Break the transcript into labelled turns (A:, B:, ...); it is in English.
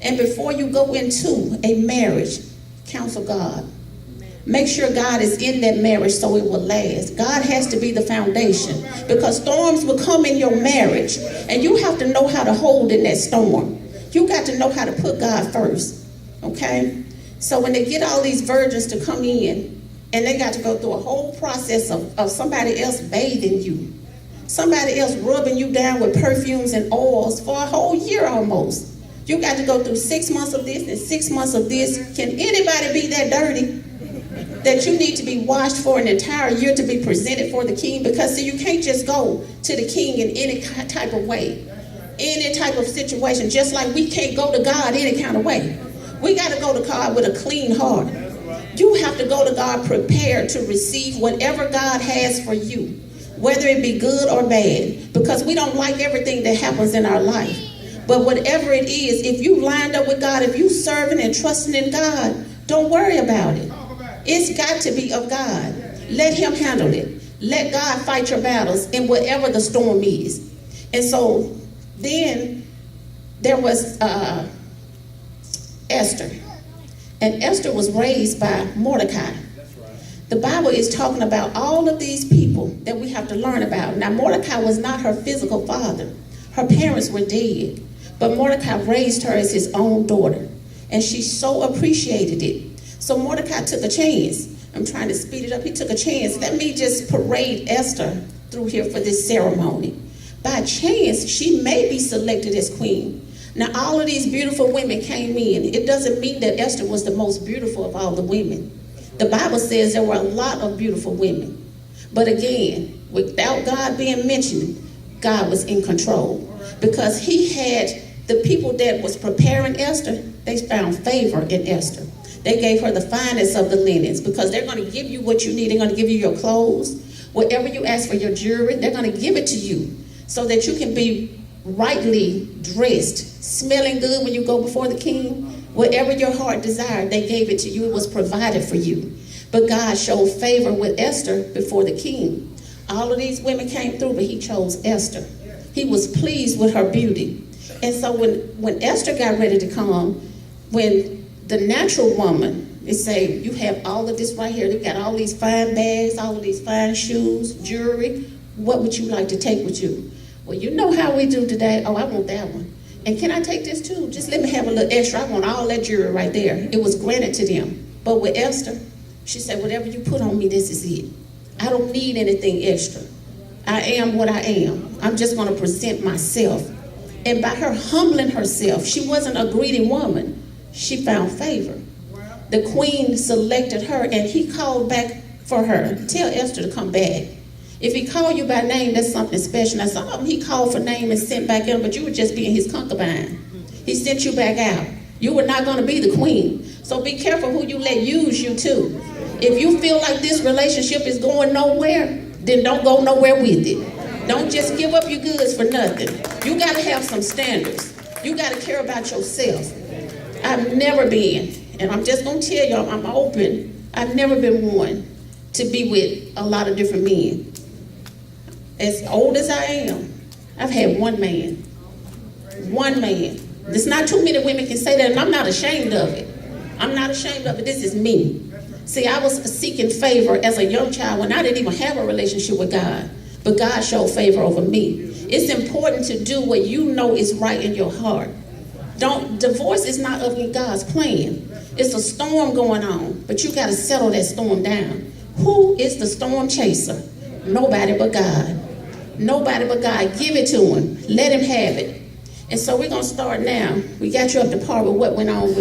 A: And before you go into a marriage, counsel God. Make sure God is in that marriage so it will last. God has to be the foundation, because storms will come in your marriage and you have to know how to hold in that storm. You got to know how to put God first. Okay? So when they get all these virgins to come in and they got to go through a whole process of somebody else bathing you, somebody else rubbing you down with perfumes and oils for a whole year almost. You got to go through 6 months of this and 6 months of this. Can anybody be that dirty that you need to be washed for an entire year to be presented for the king? Because see, you can't just go to the king in any type of way, any type of situation, just like we can't go to God any kind of way. We got to go to God with a clean heart. You have to go to God prepared to receive whatever God has for you, whether it be good or bad, because we don't like everything that happens in our life. But whatever it is, if you lined up with God, if you serving and trusting in God, don't worry about it. It's got to be of God. Let him handle it. Let God fight your battles in whatever the storm is. And so then there was Esther. And Esther was raised by Mordecai. The Bible is talking about all of these people that we have to learn about. Now, Mordecai was not her physical father. Her parents were dead. But Mordecai raised her as his own daughter. And she so appreciated it. So Mordecai took a chance. I'm trying to speed it up. He took a chance. Let me just parade Esther through here for this ceremony. By chance, she may be selected as queen. Now, all of these beautiful women came in. It doesn't mean that Esther was the most beautiful of all the women. The Bible says there were a lot of beautiful women. But again, without God being mentioned, God was in control. Because he had the people that was preparing Esther, they found favor in Esther. They gave her the finest of the linens, because they're going to give you what you need. They're going to give you your clothes. Whatever you ask for, your jewelry, they're going to give it to you so that you can be rightly dressed, smelling good when you go before the king. Whatever your heart desired, they gave it to you. It was provided for you. But God showed favor with Esther before the king. All of these women came through, but he chose Esther. He was pleased with her beauty. And so when Esther got ready to come, when the natural woman, they say, you have all of this right here. You got all these fine bags, all of these fine shoes, jewelry. What would you like to take with you? Well, you know how we do today. Oh, I want that one. And can I take this too? Just let me have a little extra. I want all that jewelry right there. It was granted to them. But with Esther, she said, whatever you put on me, this is it. I don't need anything extra. I am what I am. I'm just going to present myself. And by her humbling herself, she wasn't a greedy woman. She found favor. The queen selected her, and he called back for her. Tell Esther to come back. If he called you by name, that's something special. Now, some of them he called for name and sent back in, but you were just being his concubine. He sent you back out. You were not going to be the queen. So be careful who you let use you too. If you feel like this relationship is going nowhere, then don't go nowhere with it. Don't just give up your goods for nothing. You got to have some standards. You got to care about yourself. I've never been, and I'm just going to tell y'all, I'm open, I've never been one to be with a lot of different men. As old as I am, I've had one man. One man. There's not too many women can say that, and I'm not ashamed of it. I'm not ashamed of it. This is me. See, I was seeking favor as a young child when I didn't even have a relationship with God. But God showed favor over me. It's important to do what you know is right in your heart. Divorce is not of God's plan. It's a storm going on, but you got to settle that storm down. Who is the storm chaser? Nobody but God. Nobody but God. Give it to him. Let him have it. And so we're going to start now. We got you up to par with what went on with